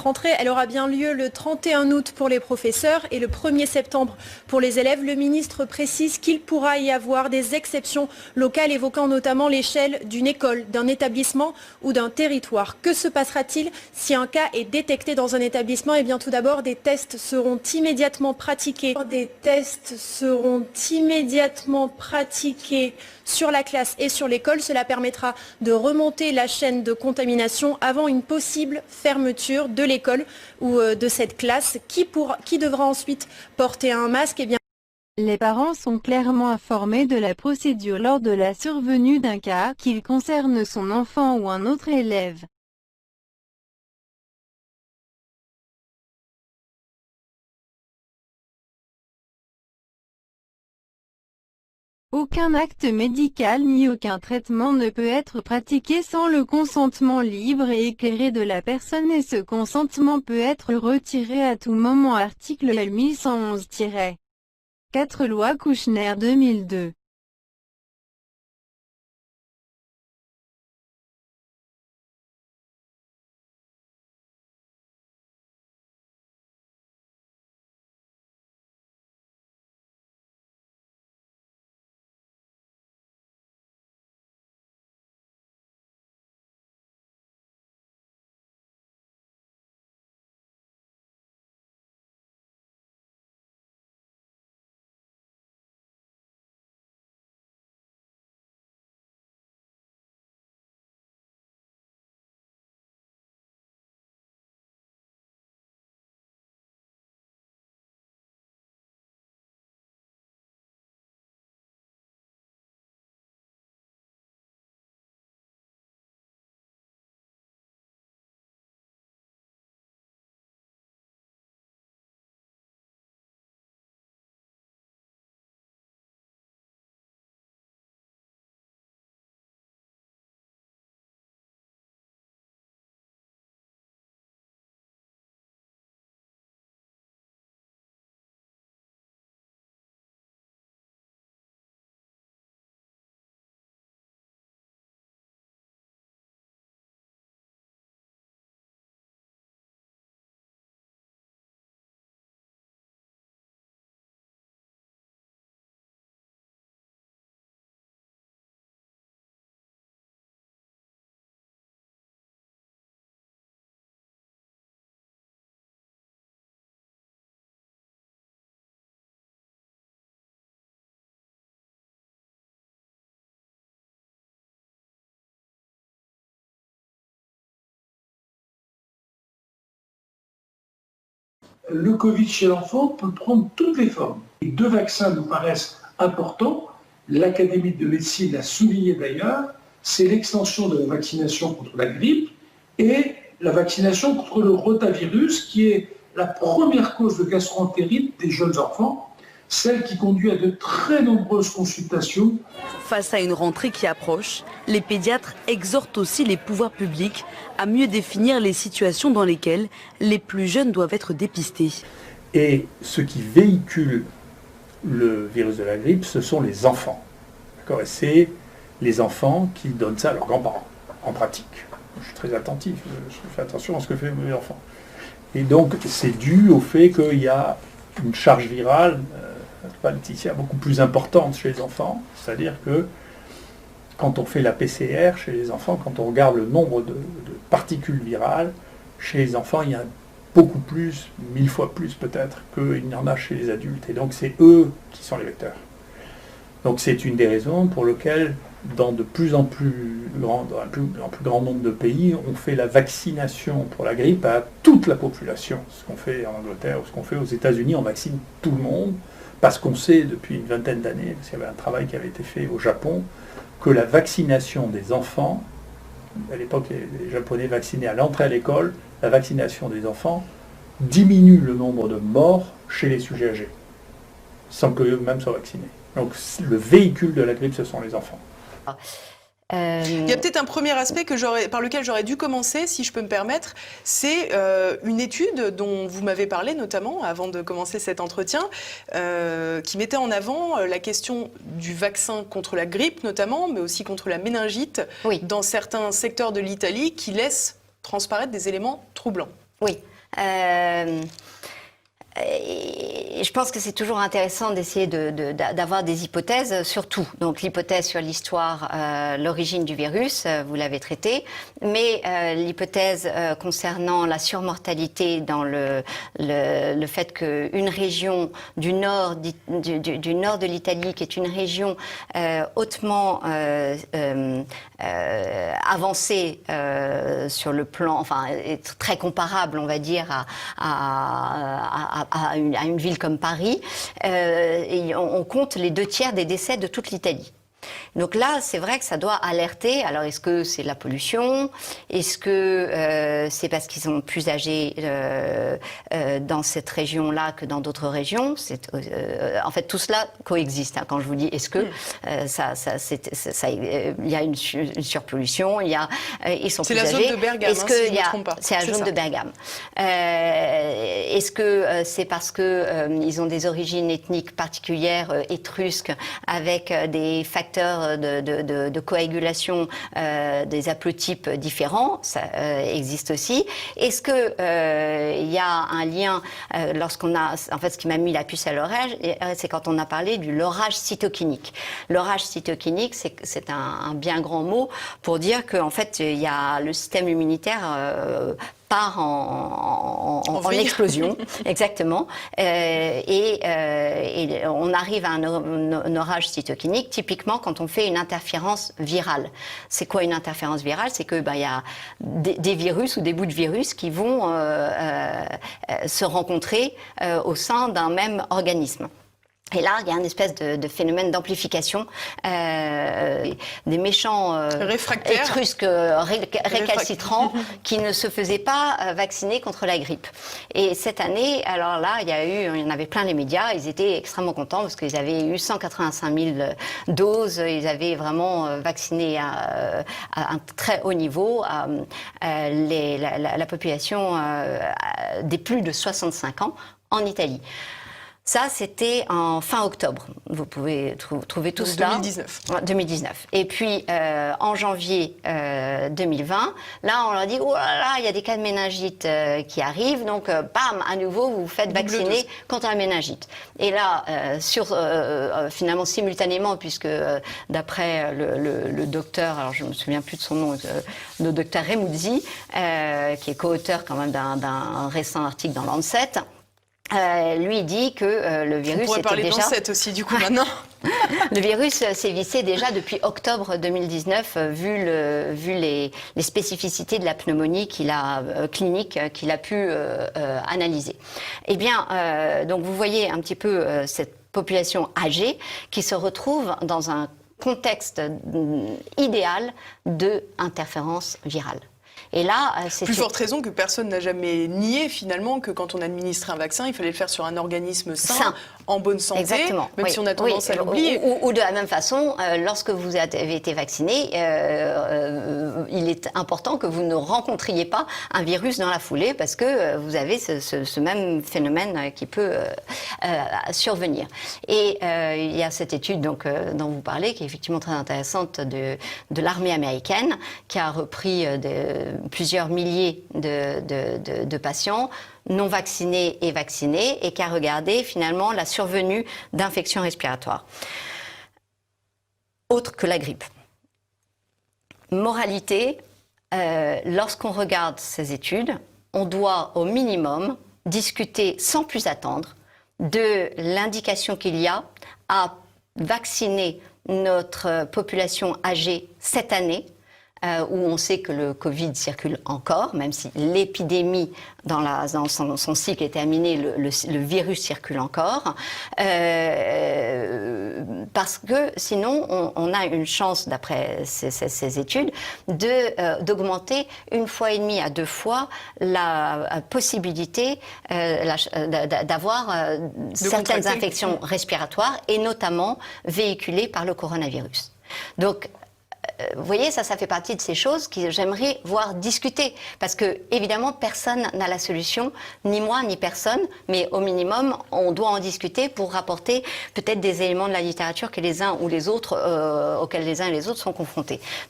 rentrée, elle aura bien lieu le 31 août pour les professeurs et le 1er septembre pour les élèves. Le ministre précise qu'il pourra y avoir des exceptions locales, évoquant notamment l'échelle d'une école, d'un établissement ou d'un territoire. Que se passera-t-il si un cas est détecté dans un établissement? Eh bien, tout d'abord, des tests seront immédiatement pratiqués. Sur la classe et sur l'école. Cela permettra de remonter la chaîne de contamination avant une possible fermeture de l'école ou de cette classe. Qui devra ensuite porter un masque? Eh bien, les parents sont clairement informés de la procédure lors de la survenue d'un cas, qu'il concerne son enfant ou un autre élève. Aucun acte médical ni aucun traitement ne peut être pratiqué sans le consentement libre et éclairé de la personne et ce consentement peut être retiré à tout moment. Article L 1111-4 Loi Kouchner 2002. Le Covid chez l'enfant peut prendre toutes les formes. Deux vaccins nous paraissent importants. L'Académie de médecine l'a souligné d'ailleurs, c'est l'extension de la vaccination contre la grippe et la vaccination contre le rotavirus, qui est la première cause de gastroentérite des jeunes enfants, celle qui conduit à de très nombreuses consultations. Face à une rentrée qui approche, les pédiatres exhortent aussi les pouvoirs publics à mieux définir les situations dans lesquelles les plus jeunes doivent être dépistés. Et ce qui véhicule le virus de la grippe, ce sont les enfants. Et c'est les enfants qui donnent ça à leurs grands-parents, en pratique. Je suis très attentif, je fais attention à ce que font mes enfants. Et donc c'est dû au fait qu'il y a une charge virale, Laetitia, beaucoup plus importante chez les enfants. C'est-à-dire que quand on fait la PCR chez les enfants, quand on regarde le nombre de particules virales, chez les enfants, il y a beaucoup plus, 1000 fois plus peut-être, qu'il y en a chez les adultes. Et donc c'est eux qui sont les vecteurs. Donc c'est une des raisons pour lesquelles, dans de plus en plus grand nombre de pays, on fait la vaccination pour la grippe à toute la population. Ce qu'on fait en Angleterre ou ce qu'on fait aux États-Unis, on vaccine tout le monde, parce qu'on sait depuis une vingtaine d'années, parce qu'il y avait un travail qui avait été fait au Japon, que la vaccination des enfants, à l'époque les Japonais vaccinaient à l'entrée à l'école, la vaccination des enfants diminue le nombre de morts chez les sujets âgés, sans qu'eux-mêmes soient vaccinés. Donc le véhicule de la grippe, ce sont les enfants. Il y a peut-être un premier aspect par lequel j'aurais dû commencer, si je peux me permettre, c'est une étude dont vous m'avez parlé notamment avant de commencer cet entretien, qui mettait en avant la question du vaccin contre la grippe notamment, mais aussi contre la méningite, dans certains secteurs de l'Italie qui laissent transparaître des éléments troublants. Oui. Et je pense que c'est toujours intéressant d'essayer d'avoir des hypothèses sur tout. Donc l'hypothèse sur l'histoire, l'origine du virus, vous l'avez traité, mais l'hypothèse concernant la surmortalité dans le fait qu'une région du nord de l'Italie, qui est une région hautement avancée sur le plan, enfin très comparable, on va dire, à une ville comme Paris, et on compte les 2/3 des décès de toute l'Italie. Donc là, c'est vrai que ça doit alerter. Alors, est-ce que c'est la pollution? Est-ce que c'est parce qu'ils sont plus âgés dans cette région-là que dans d'autres régions? En fait, tout cela coexiste. Hein, quand je vous dis est-ce que il y a une surpollution, ils sont plus âgés. C'est la zone de Bergame, si je ne me trompe pas. C'est la zone de Bergame. Est-ce que c'est parce que ils ont des origines ethniques particulières, étrusques, avec des facteurs de coagulation des haplotypes différents, ça existe aussi. Est-ce que il y a un lien lorsqu'on a, en fait, ce qui m'a mis la puce à l'oreille, c'est quand on a parlé du lorage cytokinique. Lorage cytokinique, c'est un bien grand mot pour dire qu'en fait, il y a le système immunitaire part en explosion, exactement, et on arrive à un orage cytokinique, typiquement quand on fait une interférence virale. C'est quoi une interférence virale? C'est que il y a des virus ou des bouts de virus qui vont se rencontrer au sein d'un même organisme. Et là, il y a une espèce de phénomène d'amplification des méchants étrusques récalcitrants qui ne se faisaient pas vacciner contre la grippe. Et cette année, alors là, il y en avait plein les médias, ils étaient extrêmement contents parce qu'ils avaient eu 185 000 doses, ils avaient vraiment vacciné à un très haut niveau la population des plus de 65 ans en Italie. Ça, c'était en fin octobre. Vous pouvez trouver tout cela. 2019. Et puis, en janvier 2020, là, on leur dit, oh là là, il y a des cas de méningite qui arrivent. Donc, bam, à nouveau, vous vous faites vacciner contre la méningite. Et là, finalement, simultanément, puisque d'après le docteur, alors je ne me souviens plus de son nom, le docteur Remuzzi, qui est co-auteur quand même d'un récent article dans Lancet, lui dit que le virus on pourrait parler déjà... Lancet aussi, du coup, maintenant. Le virus sévissait déjà depuis octobre 2019, vu les spécificités de la pneumonie clinique qu'il a pu analyser. Eh bien, donc vous voyez un petit peu cette population âgée qui se retrouve dans un contexte idéal d'interférence virale. Et là, c'est plus forte raison que personne n'a jamais nié finalement que quand on administrait un vaccin, il fallait le faire sur un organisme sain. En bonne santé, exactement, même si on a tendance à l'oublier. Ou de la même façon, lorsque vous avez été vacciné, il est important que vous ne rencontriez pas un virus dans la foulée parce que vous avez ce même phénomène qui peut survenir. Et il y a cette étude donc, dont vous parlez, qui est effectivement très intéressante, de l'armée américaine, qui a repris plusieurs milliers de patients non vaccinés et vaccinés, et qui a regardé finalement la survenue d'infections respiratoires autres que la grippe. Moralité, lorsqu'on regarde ces études, on doit au minimum discuter sans plus attendre de l'indication qu'il y a à vacciner notre population âgée cette année, où on sait que le Covid circule encore, même si l'épidémie dans son cycle est terminé, le virus circule encore, parce que sinon on a une chance, d'après ces études, d'augmenter 1,5 fois à 2 fois la possibilité d'avoir certaines infections respiratoires, et notamment véhiculées par le coronavirus. Donc, vous voyez, ça fait partie de ces choses que j'aimerais voir discuter. Parce que, évidemment, personne n'a la solution, ni moi, ni personne. Mais au minimum, on doit en discuter pour rapporter peut-être des éléments de la littérature que les uns ou les autres, auxquels les uns et les autres sont confrontés.